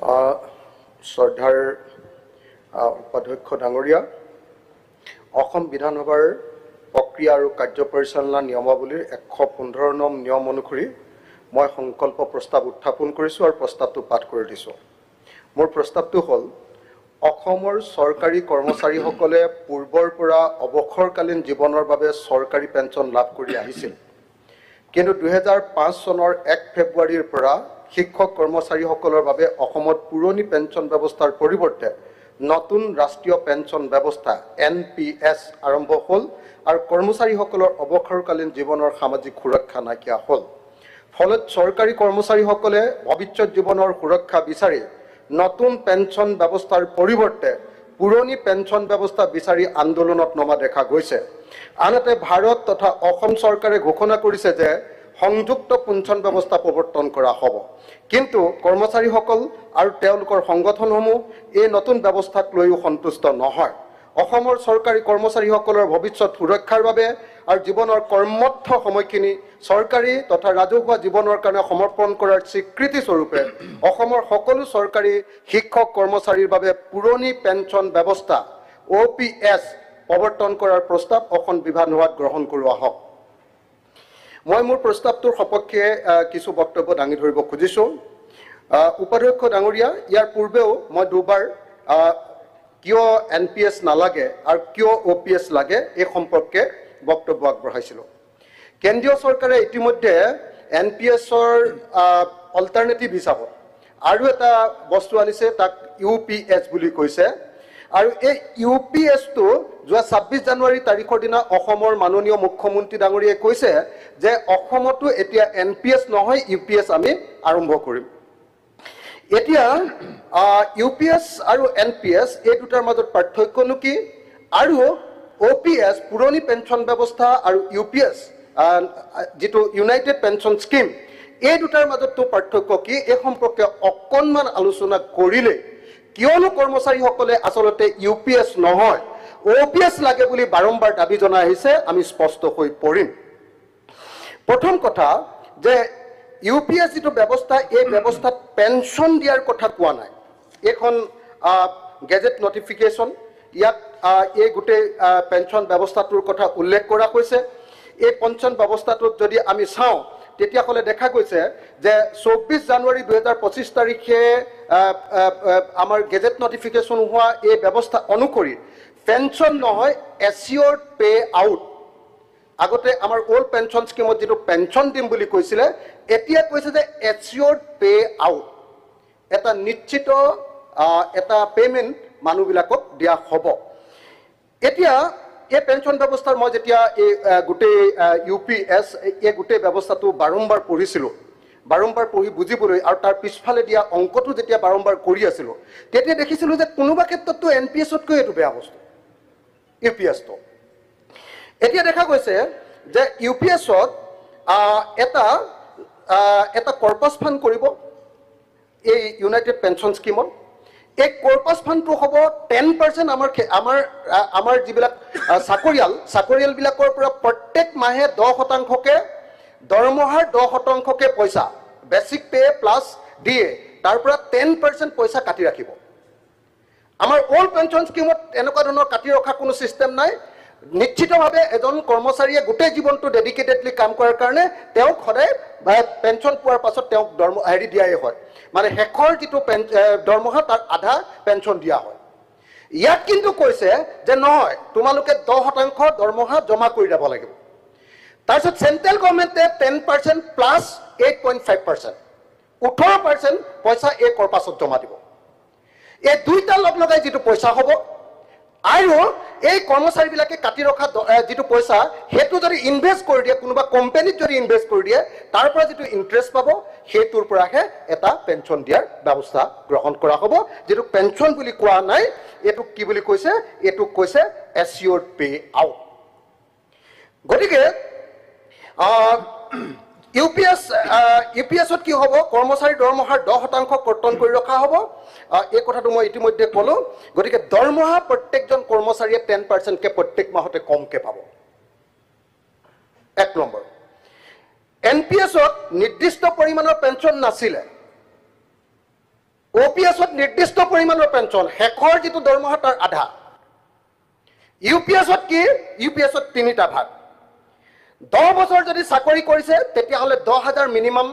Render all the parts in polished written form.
শ্ৰদ্ধাৰ উপাধ্যক্ষ ডাঙৰীয়া, অসম বিধানসভাৰ প্ৰক্ৰিয়া আৰু কাৰ্য পৰিচালনা নিয়মাৱলীৰ 115 নং নিয়ম অনুসৰি মই সংকল্প প্ৰস্তাৱ উত্থাপন কৰিছোঁ আৰু প্ৰস্তাৱটো পাঠ কৰি দিছোঁ। মোৰ প্ৰস্তাৱটো হ'ল, অসমৰ চৰকাৰী কৰ্মচাৰীসকলে পূৰ্বৰ পৰা অৱসৰকালীন জীৱনৰ বাবে চৰকাৰী পেঞ্চন লাভ কৰি আহিছিল। কিন্তু 2005 চনৰ 1 ফেব্ৰুৱাৰীৰ পৰা শিক্ষক কৰ্মচাৰীসকলৰ বাবে অসমত পুৰণি পেঞ্চন ব্যৱস্থাৰ পৰিৱৰ্তে নতুন ৰাষ্ট্ৰীয় পেঞ্চন ব্যৱস্থা NPS আৰম্ভ হ'ল আৰু কৰ্মচাৰীসকলৰ অৱসৰকালীন জীৱনৰ সামাজিক সুৰক্ষা নাইকিয়া হ'ল। ফলত চৰকাৰী কৰ্মচাৰীসকলে ভৱিষ্যত জীৱনৰ সুৰক্ষা বিচাৰি নতুন পেঞ্চন ব্যৱস্থাৰ পৰিৱৰ্তে পুৰণি পেঞ্চন ব্যৱস্থা বিচাৰি আন্দোলনত নমা দেখা গৈছে। আনহাতে ভাৰত তথা অসম চৰকাৰে ঘোষণা কৰিছে যে সংযুক্ত পেঞ্চন ব্যৱস্থা প্ৰৱৰ্তন কৰা হ'ব। কিন্তু কৰ্মচাৰীসকল আৰু তেওঁলোকৰ সংগঠনসমূহ এই নতুন ব্যৱস্থাক লৈও সন্তুষ্ট নহয়। অসমৰ চৰকাৰী কৰ্মচাৰীসকলৰ ভৱিষ্যত সুৰক্ষাৰ বাবে আৰু জীৱনৰ কৰ্মঠ সময়খিনি চৰকাৰী তথা ৰাজহুৱা জীৱনৰ কাৰণে সমৰ্পণ কৰাৰ স্বীকৃতি স্বৰূপে অসমৰ সকলো চৰকাৰী শিক্ষক কৰ্মচাৰীৰ বাবে পুৰণি পেঞ্চন ব্যৱস্থা OPS প্ৰৱৰ্তন কৰাৰ প্ৰস্তাৱ অসম বিধানসভাত গ্ৰহণ কৰোৱা হওক। মই মোৰ প্ৰস্তাৱটোৰ সপক্ষে কিছু বক্তব্য দাঙি ধৰিব খুজিছোঁ। উপাধ্যক্ষ ডাঙৰীয়া, ইয়াৰ পূৰ্বেও মই দুবাৰ কিয় NPS নালাগে আৰু কিয় OPS লাগে এই সম্পৰ্কে বক্তব্য আগবঢ়াইছিলোঁ। কেন্দ্ৰীয় চৰকাৰে ইতিমধ্যে NPSৰ অল্টাৰনেটিভ হিচাপত আৰু এটা বস্তু আনিছে, তাক UPS বুলি কৈছে। আৰু এই UPSটো যোৱা 26 জানুৱাৰী তাৰিখৰ দিনা অসমৰ মাননীয় মুখ্যমন্ত্ৰী ডাঙৰীয়াই কৈছে যে অসমতো এতিয়া NPS নহয় UPS আমি আৰম্ভ কৰিম। এতিয়া UPS আৰু NPS এই দুটাৰ মাজত পাৰ্থক্যনো কি, আৰু OPS পুৰণি পেঞ্চন ব্যৱস্থা আৰু UPS যিটো ইউনাইটেড পেঞ্চন স্কিম এই দুটাৰ মাজতো পাৰ্থক্য কি, এই সম্পৰ্কে অকণমান আলোচনা কৰিলে, কিয়নো কৰ্মচাৰীসকলে আচলতে UPS নহয় OPS লাগে বুলি বাৰম্বাৰ দাবী জনাই আহিছে, আমি স্পষ্ট হৈ পৰিম। প্ৰথম কথা যে UPS যিটো ব্যৱস্থা, এই ব্যৱস্থাত পেঞ্চন দিয়াৰ কথা কোৱা নাই। এইখন গেজেট নটিফিকেশ্যন, ইয়াত এই গোটেই পেঞ্চন ব্যৱস্থাটোৰ কথা উল্লেখ কৰা হৈছে। এই পেঞ্চন ব্যৱস্থাটোত যদি আমি চাওঁ তেতিয়াহ'লে দেখা গৈছে যে 24 জানুৱাৰী 2025 তাৰিখে আমাৰ গেজেট নটিফিকেশ্যন হোৱা এই ব্যৱস্থা অনুসৰি পেঞ্চন নহয় এচিয়ৰ্ড পে আউট। আগতে আমাৰ অল্ড পেঞ্চন স্কিমত যিটো পেঞ্চন দিম বুলি কৈছিলে, এতিয়া কৈছে যে এচিয়ৰ্ড পে আউট, এটা নিশ্চিত এটা পে'মেণ্ট মানুহবিলাকক দিয়া হ'ব। এতিয়া এই পেঞ্চন ব্যৱস্থাৰ মই যেতিয়া এই গোটেই UPS এই গোটেই ব্যৱস্থাটো বাৰম্বাৰ পঢ়িছিলোঁ, বাৰম্বাৰ পঢ়ি বুজিবলৈ আৰু তাৰ পিছফালে দিয়া অংকটো যেতিয়া বাৰম্বাৰ কৰি আছিলোঁ, তেতিয়া দেখিছিলোঁ যে কোনোবা ক্ষেত্ৰততো NPSতকৈ এইটো বেয়া বস্তু UPSটো। এতিয়া দেখা গৈছে যে UPSত এটা কৰ্পাছ ফাণ্ড কৰিব এই ইউনাইটেড পেঞ্চন স্কিমত। এই কৰ্পাছ ফাণ্ডটো হ'ব 10% আমাৰ যিবিলাক চাকৰিয়ালবিলাকৰ পৰা প্ৰত্যেক মাহে 10%কে দৰমহাৰ 10%কে পইচা, বেচিক পে প্লাছ দিয়ে, তাৰ পৰা 10% পইচা কাটি ৰাখিব। আমাৰ অল্ড পেঞ্চন স্কিমত এনেকুৱা ধৰণৰ কাটি ৰখা কোনো ছিষ্টেম নাই। নিশ্চিতভাৱে এজন কৰ্মচাৰীয়ে গোটেই জীৱনটো ডেডিকেটেডলি কাম কৰাৰ কাৰণে তেওঁক সদায় পেঞ্চন পোৱাৰ পাছত তেওঁক দিয়াই হয়, মানে শেষৰ যিটো দৰমহা তাৰ আধা পেঞ্চন দিয়া হয়। ইয়াত কিন্তু কৈছে যে নহয়, তোমালোকে 10% দৰমহা জমা কৰি যাব লাগিব। তাৰপিছত চেণ্ট্ৰেল গভৰ্ণমেণ্টে 10% প্লাছ 8.5%, 18% পইচা এই কৰ্পাছত জমা দিব। এই দুইটা লগ লগাই যিটো পইচা হ'ব আৰু এই কৰ্মচাৰীবিলাকে কাটি ৰখা যিটো পইচা, সেইটো যদি ইনভেষ্ট কৰি দিয়ে, কোনোবা কোম্পানীত যদি ইনভেষ্ট কৰি দিয়ে, তাৰ পৰা যিটো ইণ্টাৰেষ্ট পাব সেইটোৰ পৰাহে এটা পেঞ্চন দিয়াৰ ব্যৱস্থা গ্ৰহণ কৰা হ'ব। যিটো পেঞ্চন বুলি কোৱা নাই, এইটোক কি বুলি কৈছে, এইটোক কৈছে এচিয়ৰ্ড পে আউট। গতিকে UPSত কি হ'ব, কৰ্মচাৰীৰ দৰমহাৰ 10% কৰ্তন কৰি ৰখা হ'ব। এই কথাটো মই ইতিমধ্যে ক'লোঁ। গতিকে দৰমহা প্ৰত্যেকজন কৰ্মচাৰীয়ে 10%কে প্ৰত্যেক মাহতে কমকৈ পাব। 1 নম্বৰ। NPSত নিৰ্দিষ্ট পৰিমাণৰ পেঞ্চন নাছিলে, OPS-ত নিৰ্দিষ্ট পৰিমাণৰ পেঞ্চন, শেষৰ যিটো দৰমহা তাৰ আধা। UPS-ত কি? UPS-ত 3টা ভাগ। 10 বছৰ যদি চাকৰি কৰিছে তেতিয়াহ'লে 10,000 মিনিমাম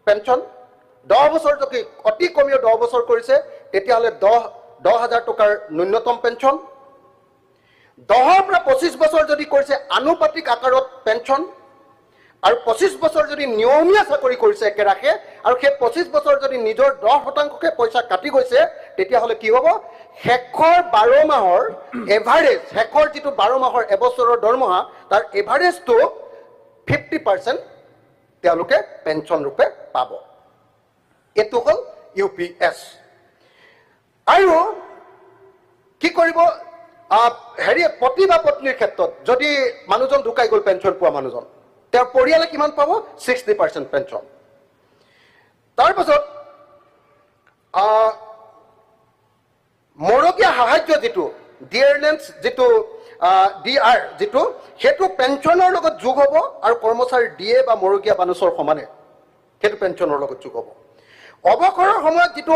পেঞ্চন। 10 বছৰ যদি অতি কমেও 10 বছৰ কৰিছে তেতিয়াহ'লে 10,000 টকাৰ ন্যূনতম পেঞ্চন। 10ৰ পৰা 25 বছৰ যদি কৰিছে আনুপাতিক আকাৰত পেঞ্চন। আৰু 25 বছৰ যদি নিয়মীয়া চাকৰি কৰিছে একেৰাখে আৰু সেই 25 বছৰ যদি নিজৰ 10% পইচা কাটি গৈছে তেতিয়াহ'লে কি হ'ব? শেষৰ 12 মাহৰ এভাৰেজ, শেষৰ যিটো 12 মাহৰ এবছৰৰ দৰমহা তাৰ এভাৰেজটো 50% তেওঁলোকে পেঞ্চন ৰূপে পাব। এইটো হ'ল UPS। আৰু কি কৰিব? পতি বা পত্নীৰ ক্ষেত্ৰত যদি মানুহজন ঢুকাই গ'ল, পেঞ্চন পোৱা মানুহজন, তেওঁৰ পৰিয়ালে কিমান পাব? 60% পেঞ্চন। তাৰপাছত মৰগীয়া সাহায্য যিটো ডিয়াৰনেন্স যিটো DR যিটো, সেইটো পেঞ্চনৰ লগত যোগ হ'ব আৰু কৰ্মচাৰীৰ DA বা মৰগীয়া বানুচৰ সমানে সেইটো পেঞ্চনৰ লগত যোগ হ'ব। অৱসৰৰ সময়ত যিটো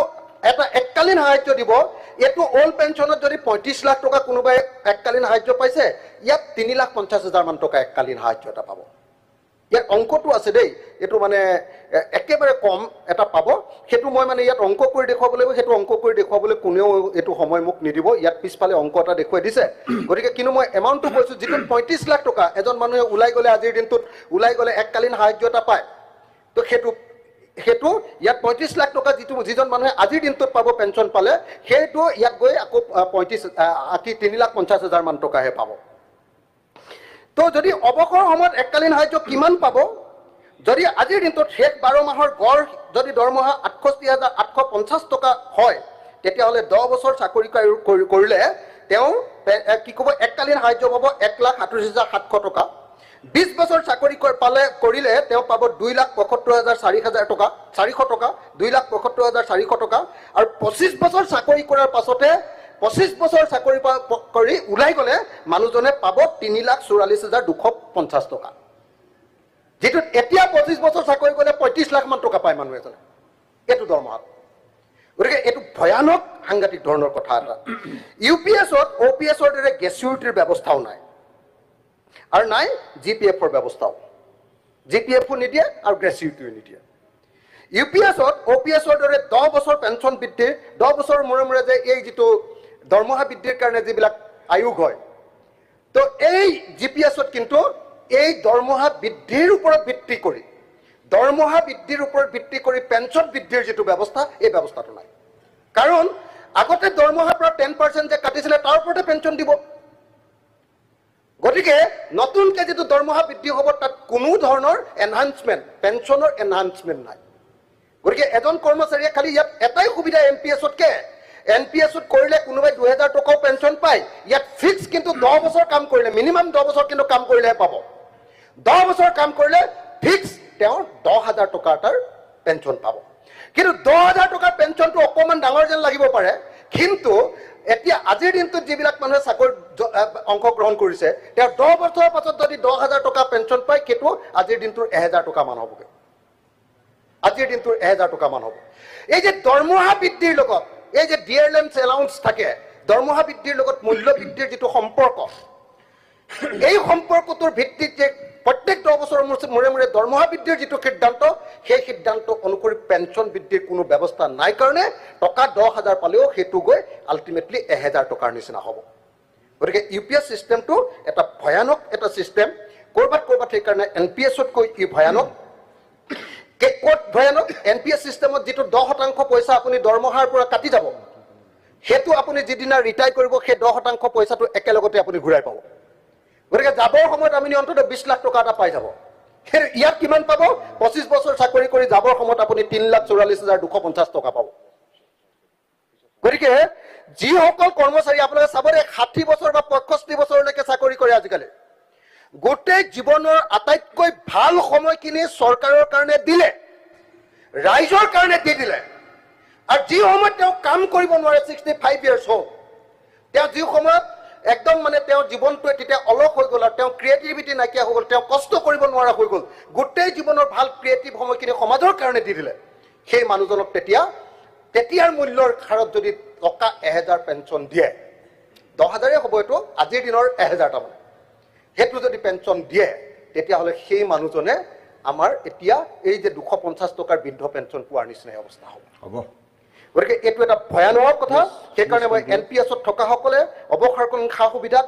এটা এককালীন সাহায্য দিব, এইটো অল্ড পেঞ্চনত যদি 35 লাখ টকা কোনোবাই এককালীন সাহায্য পাইছে, ইয়াত 3,50,000 মান টকা এককালীন সাহায্য এটা পাব। ইয়াত অংকটো আছে দেই, এইটো মানে একেবাৰে কম এটা পাব। সেইটো মই মানে ইয়াত অংক কৰি দেখুৱাব লাগিব, সেইটো অংক কৰি দেখুৱাবলৈ কোনেও এইটো সময় মোক নিদিব। ইয়াত পিছফালে অংক এটা দেখুৱাই দিছে, গতিকে কিন্তু মই এমাউণ্টটো কৈছোঁ যিটো 35 লাখ টকা এজন মানুহে ওলাই গ'লে, আজিৰ দিনটোত ওলাই গ'লে এককালীন সাহায্য এটা পায়। তো সেইটো ইয়াত 35 লাখ টকা যিজন মানুহে আজিৰ দিনটোত পাব পেঞ্চন পালে, সেইটো ইয়াত গৈ আকৌ 3,50,000 মান টকাহে পাব। তো যদি অৱসৰৰ সময়ত এককালীন সাহায্য কিমান পাব? যদি আজিৰ দিনটোত শেষ 12 মাহৰ গড় যদি দৰমহা 68,850 টকা হয়, তেতিয়াহ'লে 10 বছৰ চাকৰি কৰিলে তেওঁ কি ক'ব? এককালীন সাহায্য পাব 1,38,700 টকা। 20 বছৰ চাকৰি কৰিলে তেওঁ পাব 2,75,400 টকা, 2,75,400 টকা। আৰু 25 বছৰ চাকৰি কৰাৰ পাছতে 25 বছৰ চাকৰি কৰি ওলাই গ'লে মানুহজনে পাব 3,44,250 টকা। যিটো এতিয়া 25 বছৰ চাকৰি কৰিলে 35 লাখ মান টকা পায় মানুহ এজনে এইটো দৰমহাত। গতিকে এইটো ভয়ানক সাংঘাতিক ধৰণৰ কথা এটা। UPS-ত OPS-ৰ দৰে গ্ৰেচুইটিৰ ব্যৱস্থাও নাই আৰু নাই GPF-ৰ ব্যৱস্থাও। GPF-ও নিদিয়ে আৰু গ্ৰেচুইটিও নিদিয়ে। UPS-ত OPS-ৰ দৰে 10 বছৰ পেঞ্চন বৃদ্ধি, 10 বছৰ মূৰে মূৰে যে এই যিটো দৰমহা বৃদ্ধিৰ কাৰণে যিবিলাক আয়োগ হয়, তো এই GPS-ত কিন্তু এই দৰমহা বৃদ্ধিৰ ওপৰত ভিত্তি কৰি পেঞ্চন বৃদ্ধিৰ যিটো ব্যৱস্থা, এই ব্যৱস্থাটো নাই। কাৰণ আগতে দৰমহাৰ পৰা 10% যে কাটিছিলে তাৰ ওপৰতে পেঞ্চন দিব। গতিকে নতুনকে যিটো দৰমহা বৃদ্ধি হ'ব তাত কোনো ধৰণৰ এনহান্সমেণ্ট, পেঞ্চনৰ এনহান্সমেণ্ট নাই। গতিকে এজন কৰ্মচাৰীয়ে খালি ইয়াত এটাই সুবিধা NPS-তকে, NPS-ত কৰিলে কোনোবাই 2,000 টকাও পেঞ্চন পায়। ইয়াত ফিক্স কিন্তু 10 বছৰ কাম কৰিলে, মিনিমাম 10 বছৰ কিন্তু কাম কৰিলেহে পাব। 10 বছৰ কাম কৰিলে ফিক্স তেওঁ 10,000 টকা এটাৰ পেঞ্চন পাব। কিন্তু 10,000 টকাৰ পেঞ্চনটো অকণমান ডাঙৰ যেন লাগিব পাৰে, কিন্তু এতিয়া আজিৰ দিনটোত যিবিলাক মানুহে চাকৰিত অংশগ্ৰহণ কৰিছে, তেওঁ 10 বছৰৰ পাছত যদি 10,000 টকা পেঞ্চন পায়, সেইটো আজিৰ দিনটোৰ 1,000 টকা মান হ'বগৈ। আজিৰ দিনটোৰ 1,000 টকা মান হ'ব। এই যে দৰমহা বৃদ্ধিৰ লগত এই যে ডিয়াৰনেন্স এলাউন্স থাকে, দৰমহা বৃদ্ধিৰ লগত মূল্য বৃদ্ধিৰ যিটো সম্পৰ্ক, এই সম্পৰ্কটোৰ ভিত্তিত যে প্ৰত্যেক 10 বছৰৰ মূৰে মূৰে দৰমহা বৃদ্ধিৰ যিটো সিদ্ধান্ত, সেই সিদ্ধান্ত অনুসৰি পেঞ্চন বৃদ্ধিৰ কোনো ব্যৱস্থা নাই কাৰণে টকা 10,000 পালেও সেইটো গৈ আল্টিমেটলি 1,000 টকাৰ নিচিনা হ'ব। গতিকে UPS চিষ্টেমটো এটা ভয়ানক এটা চিষ্টেম। ক'ৰবাত সেইকাৰণে NPS-তকৈ ই ভয়ানক। ক'ত ভয়ানক? NPS চিষ্টেমত যিটো 10% পইচা আপুনি দৰমহাৰ পৰা কাটি যাব, সেইটো আপুনি যিদিনা ৰিটায়াৰ কৰিব সেই 10% পইচাটো একেলগতে আপুনি ঘূৰাই পাব। গতিকে যাবৰ সময়ত আপুনি অন্ততঃ 20 লাখ টকা এটা পাই যাব। ইয়াত কিমান পাব? 25 বছৰ চাকৰি কৰি যাবৰ সময়ত আপুনি 3,44,250 টকা পাব। গতিকে যিসকল কৰ্মচাৰী আপোনালোকে চাব দে 60 বছৰ বা 65 বছৰলৈকে চাকৰি কৰে আজিকালি, গোটেই জীৱনৰ আটাইতকৈ ভাল সময়খিনি চৰকাৰৰ কাৰণে দিলে, ৰাইজৰ কাৰণে দি দিলে। আৰু যি সময়ত তেওঁ কাম কৰিব নোৱাৰে, 65 ইয়াৰ্ছ হ'ল, তেওঁ যি সময়ত একদম মানে তেওঁৰ জীৱনটোৱে তেতিয়া অলস হৈ গ'ল আৰু তেওঁ ক্ৰিয়েটিভিটি নাইকিয়া হৈ গ'ল, তেওঁ কষ্ট কৰিব নোৱাৰা হৈ গ'ল, গোটেই জীৱনৰ ভাল ক্ৰিয়েটিভ সময়খিনি সমাজৰ কাৰণে দি দিলে, সেই মানুহজনক তেতিয়া তেতিয়াৰ মূল্যৰ হাৰত যদি টকা 1000 পেঞ্চন দিয়ে 10,000 হ'ব এইটো আজিৰ দিনৰ 1000 মানে সেইটো যদি পেঞ্চন দিয়ে তেতিয়াহ'লে সেই মানুহজনে আমাৰ এতিয়া এই যে 250 টকাৰ বৃদ্ধ পেঞ্চন পোৱাৰ নিচিনা অৱস্থা হ'ব গতিকে এইটো এটা ভয়ানক কথা সেইকাৰণে মই NPS-ত থকাসকলে অৱসৰকালীন সা সুবিধা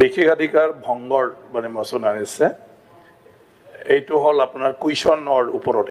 বিশেষাধিকাৰ ভংগৰ মানে মোচন আনিছে এইটো হ'ল আপোনাৰ কুৱেশ্যনৰ ওপৰত